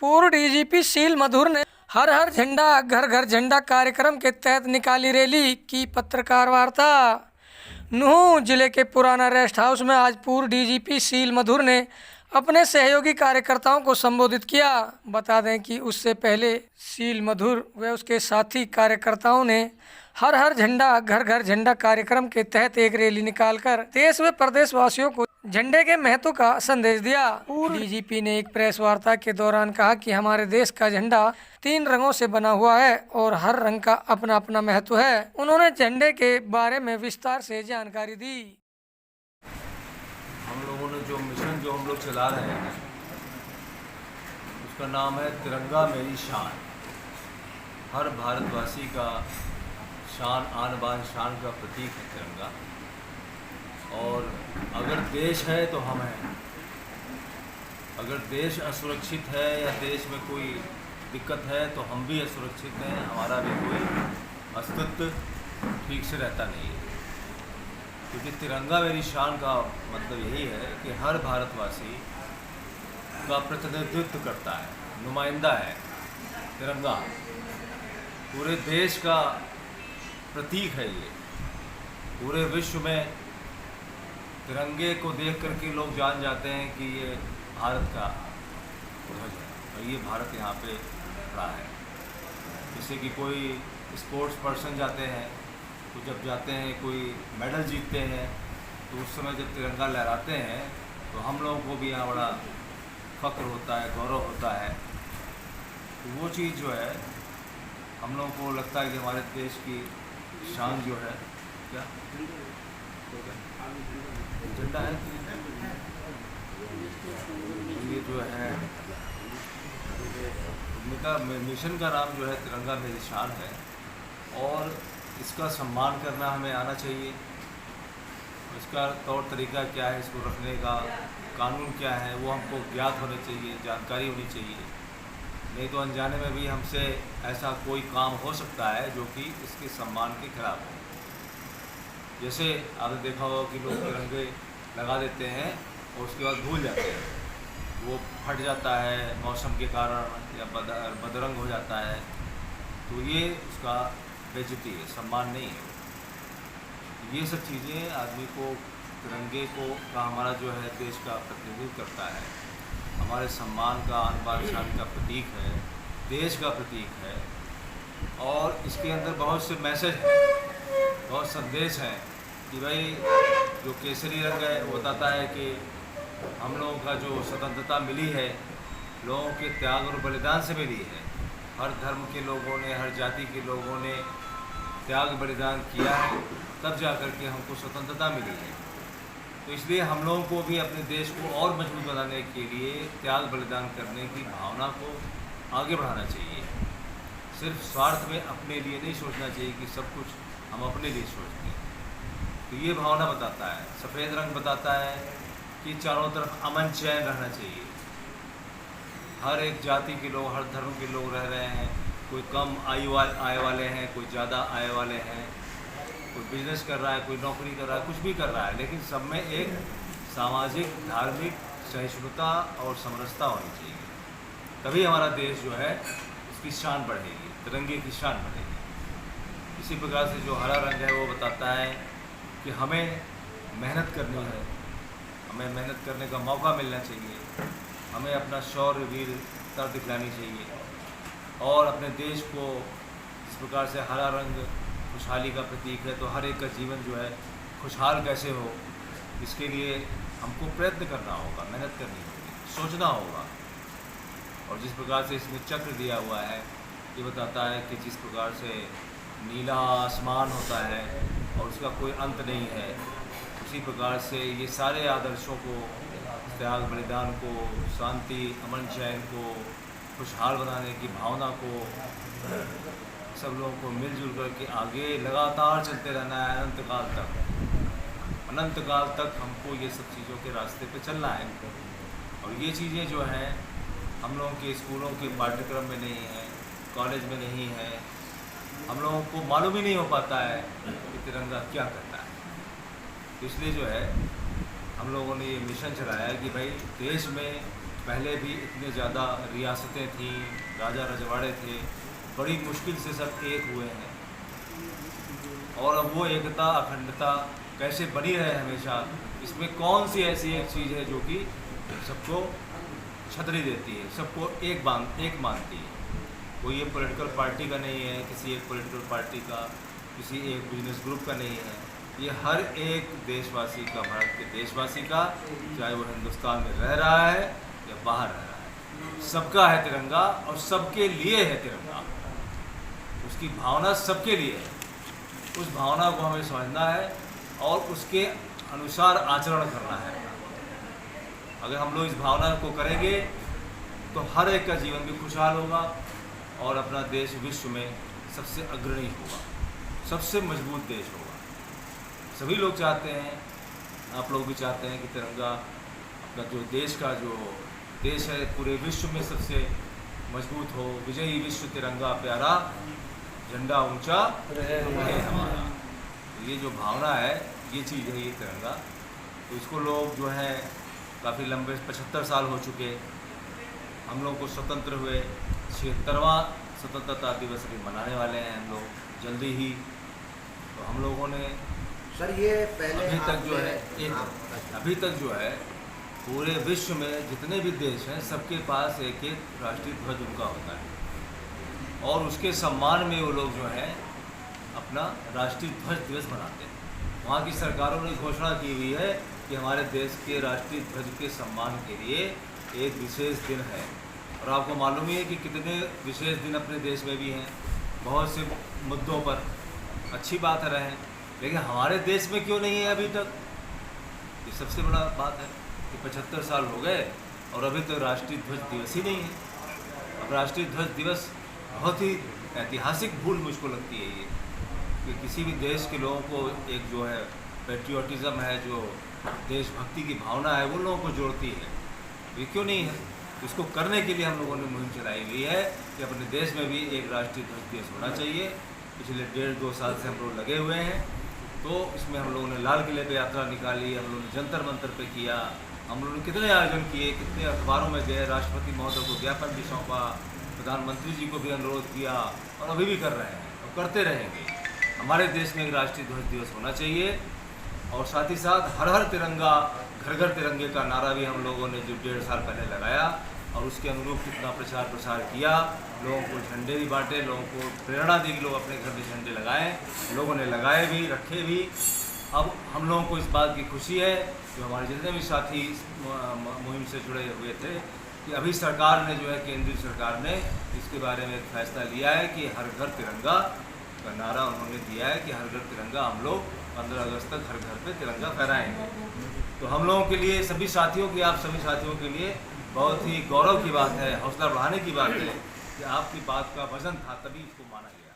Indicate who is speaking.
Speaker 1: पूर्व डीजीपी शील मधुर ने हर हर झंडा घर घर झंडा कार्यक्रम के तहत निकाली रैली की पत्रकार वार्ता। नूंह जिले के पुराना रेस्ट हाउस में आज पूर्व डीजीपी शील मधुर ने अपने सहयोगी कार्यकर्ताओं को संबोधित किया। बता दें कि उससे पहले शील मधुर व उसके साथी कार्यकर्ताओं ने हर हर झंडा घर घर झंडा कार्यक्रम के तहत एक रैली निकालकर देश व प्रदेश वासियों को झंडे के महत्व का संदेश दिया। पूर्व डीजीपी ने एक प्रेस वार्ता के दौरान कहा कि हमारे देश का झंडा 3 रंगों से बना हुआ है और हर रंग का अपना अपना महत्व है। उन्होंने झंडे के बारे में विस्तार से जानकारी दी।
Speaker 2: हम लोगों ने जो मिशन जो हम लोग चला रहे हैं उसका नाम है तिरंगा मेरी शान। हर भारतवासी का शान, आन बान शान का प्रतीक है तिरंगा। और अगर देश है तो हम हैं। अगर देश असुरक्षित है या देश में कोई दिक्कत है तो हम भी असुरक्षित हैं, हमारा भी कोई अस्तित्व ठीक से रहता नहीं है। क्योंकि तिरंगा मेरी शान का मतलब यही है कि हर भारतवासी का प्रतिनिधित्व करता है, नुमाइंदा है तिरंगा। पूरे देश का प्रतीक है ये। पूरे विश्व में तिरंगे को देख करके लोग जान जाते हैं कि ये भारत का ध्वज है और ये भारत यहाँ पे खड़ा है। जैसे कि कोई स्पोर्ट्स पर्सन जाते हैं तो जब जाते हैं कोई मेडल जीतते हैं तो उस समय जब तिरंगा लहराते हैं तो हम लोगों को भी यहाँ बड़ा फ़ख्र होता है, गौरव होता है। तो वो चीज़ जो है हम लोगों को लगता है कि हमारे देश की शान जो है क्या झंडा है। ये जो है इनका मिशन का नाम जो है तिरंगा मेरी शान है और इसका सम्मान करना हमें आना चाहिए। इसका तौर तरीका क्या है, इसको रखने का कानून क्या है वो हमको ज्ञात होना चाहिए, जानकारी होनी चाहिए। नहीं तो अनजाने में भी हमसे ऐसा कोई काम हो सकता है जो कि इसके सम्मान के खिलाफ है। जैसे आपने देखा होगा कि लोग तिरंगे लगा देते हैं और उसके बाद भूल जाते हैं, वो फट जाता है मौसम के कारण या बदरंग हो जाता है, तो ये उसका बेइज्जती है, सम्मान नहीं है। ये सब चीज़ें आदमी को तिरंगे को का हमारा जो है देश का प्रतिनिधित्व करता है, हमारे सम्मान का, आन बान शान का प्रतीक है, देश का प्रतीक है। और इसके अंदर बहुत से मैसेज हैं, बहुत संदेश हैं कि भाई जो केसरी रंग है वो बताता है कि हम लोगों का जो स्वतंत्रता मिली है लोगों के त्याग और बलिदान से मिली है। हर धर्म के लोगों ने, हर जाति के लोगों ने त्याग बलिदान किया है, तब जा कर के हमको स्वतंत्रता मिली है। तो इसलिए हम लोगों को भी अपने देश को और मजबूत बनाने के लिए त्याग बलिदान करने की भावना को आगे बढ़ाना चाहिए। सिर्फ स्वार्थ में अपने लिए नहीं सोचना चाहिए कि सब कुछ हम अपने लिए सोचते हैं। तो ये भावना बताता है। सफ़ेद रंग बताता है कि चारों तरफ अमन चैन रहना चाहिए। हर एक जाति के लोग, हर धर्म के लोग रह रहे हैं। कोई कम आय वाले हैं, कोई ज़्यादा आय वाले हैं, कोई बिजनेस कर रहा है, कोई नौकरी कर रहा है, कुछ भी कर रहा है, लेकिन सब में एक सामाजिक, धार्मिक सहिष्णुता और समरसता होनी चाहिए। तभी हमारा देश जो है उसकी शान बढ़ेगी, तिरंगे की शान बढ़ेगी। इसी प्रकार से जो हरा रंग है वो बताता है कि हमें मेहनत करनी है, हमें मेहनत करने का मौका मिलना चाहिए, हमें अपना शौर्य वीरता दिखलानी चाहिए। और अपने देश को इस प्रकार से हरा रंग खुशहाली का प्रतीक है, तो हर एक का जीवन जो है खुशहाल कैसे हो, इसके लिए हमको प्रयत्न करना होगा, मेहनत करनी होगी, सोचना होगा। और जिस प्रकार से इसमें चक्र दिया हुआ है ये बताता है कि जिस प्रकार से नीला आसमान होता है और उसका कोई अंत नहीं है, उसी प्रकार से ये सारे आदर्शों को, त्याग बलिदान को, शांति, अमन चैन को, खुशहाल बनाने की भावना को, सब लोगों को मिलजुल करके आगे लगातार चलते रहना है अनंत काल तक। अनंत काल तक हमको ये सब चीज़ों के रास्ते पे चलना है। और ये चीज़ें जो हैं हम लोगों के स्कूलों के पाठ्यक्रम में नहीं है, कॉलेज में नहीं है, हम लोगों को मालूम ही नहीं हो पाता है कि तिरंगा क्या करता है। तो इसलिए जो है हम लोगों ने ये मिशन चलाया है कि भाई देश में पहले भी इतने ज़्यादा रियासतें थीं, राजा रजवाड़े थे, बड़ी मुश्किल से सब एक हुए हैं। और अब वो एकता अखंडता कैसे बनी रहे हमेशा, इसमें कौन सी ऐसी एक चीज़ है जो कि सबको छतरी देती है, सबको एक मानती है। कोई ये पॉलिटिकल पार्टी का नहीं है, किसी एक पॉलिटिकल पार्टी का, किसी एक बिजनेस ग्रुप का नहीं है, ये हर एक देशवासी का, भारत के देशवासी का, चाहे वो हिंदुस्तान में रह रहा है या बाहर रह रहा है, सबका है तिरंगा और सबके लिए है तिरंगा। उसकी भावना सबके लिए है, उस भावना को हमें समझना है और उसके अनुसार आचरण करना है। अगर हम लोग इस भावना को करेंगे तो हर एक का जीवन भी खुशहाल होगा और अपना देश विश्व में सबसे अग्रणी होगा, सबसे मजबूत देश होगा। सभी लोग चाहते हैं, आप लोग भी चाहते हैं कि तिरंगा अपना जो देश का जो देश है पूरे विश्व में सबसे मजबूत हो। विजयी विश्व तिरंगा प्यारा, झंडा ऊंचा रहे हमारा। ये जो भावना है, ये चीज़ है, ये तिरंगा। तो इसको लोग जो है काफ़ी लंबे 75 साल हो चुके, हम लोग को स्वतंत्र हुए, 76वां स्वतंत्रता दिवस भी मनाने वाले हैं हम लोग जल्दी ही। तो हम लोगों ने
Speaker 3: सर ये पहले
Speaker 2: अभी तक जो है अभी तक जो है पूरे विश्व में जितने भी देश हैं सबके पास एक एक राष्ट्रीय ध्वज उनका होता है और उसके सम्मान में वो लोग जो है अपना राष्ट्रीय ध्वज दिवस मनाते हैं। वहाँ की सरकारों ने घोषणा की हुई है कि हमारे देश के राष्ट्रीय ध्वज के सम्मान के लिए एक विशेष दिन है। और आपको मालूम ही है कि कितने विशेष दिन अपने देश में भी हैं, बहुत से मुद्दों पर अच्छी बात रहे, लेकिन हमारे देश में क्यों नहीं है अभी तक? ये सबसे बड़ा बात है कि 75 साल हो गए और अभी तो राष्ट्रीय ध्वज दिवस ही नहीं है। अब राष्ट्रीय ध्वज दिवस बहुत ही ऐतिहासिक भूल मुझको लगती है ये, कि किसी भी देश के लोगों को एक जो है पेट्रियोटिज़म है, जो देशभक्ति की भावना है, वो लोगों को जोड़ती है। ये क्यों नहीं है? इसको करने के लिए हम लोगों ने मुहिम चलाई हुई है कि अपने देश में भी एक राष्ट्रीय ध्वज दिवस होना चाहिए। पिछले 1.5-2 साल से हम लोग लगे हुए हैं। तो इसमें हम लोगों ने लाल किले पे यात्रा निकाली, हम लोगों ने जंतर मंतर पे किया, हम लोगों ने कितने आयोजन किए, कितने अखबारों में गए, राष्ट्रपति महोदय को ज्ञापन भी सौंपा, प्रधानमंत्री जी को भी अनुरोध किया और अभी भी कर रहे हैं और करते रहेंगे। हमारे देश में एक राष्ट्रीय ध्वज दिवस होना चाहिए और साथ ही साथ हर हर तिरंगा, घर घर तिरंगे का नारा भी हम लोगों ने जो 1.5 साल पहले लगाया और उसके अनुरूप कितना प्रचार प्रसार किया, लोगों को झंडे भी बांटे, लोगों को प्रेरणा दी कि लोग अपने घर में झंडे लगाएं। लोगों ने लगाए भी, रखे भी। अब हम लोगों को इस बात की खुशी है जो हमारे जितने भी साथी मुहिम से जुड़े हुए थे कि अभी सरकार ने जो है, केंद्रीय सरकार ने इसके बारे में एक फैसला लिया है कि हर घर तिरंगा का नारा उन्होंने दिया है कि हर घर तिरंगा हम लोग 15 अगस्त तक हर घर पे तिरंगा फहराएंगे। तो हम लोगों के लिए, सभी साथियों की, आप सभी साथियों के लिए बहुत ही गौरव की बात है, हौसला बढ़ाने की बात है कि आपकी बात का वजन था, तभी इसको माना गया।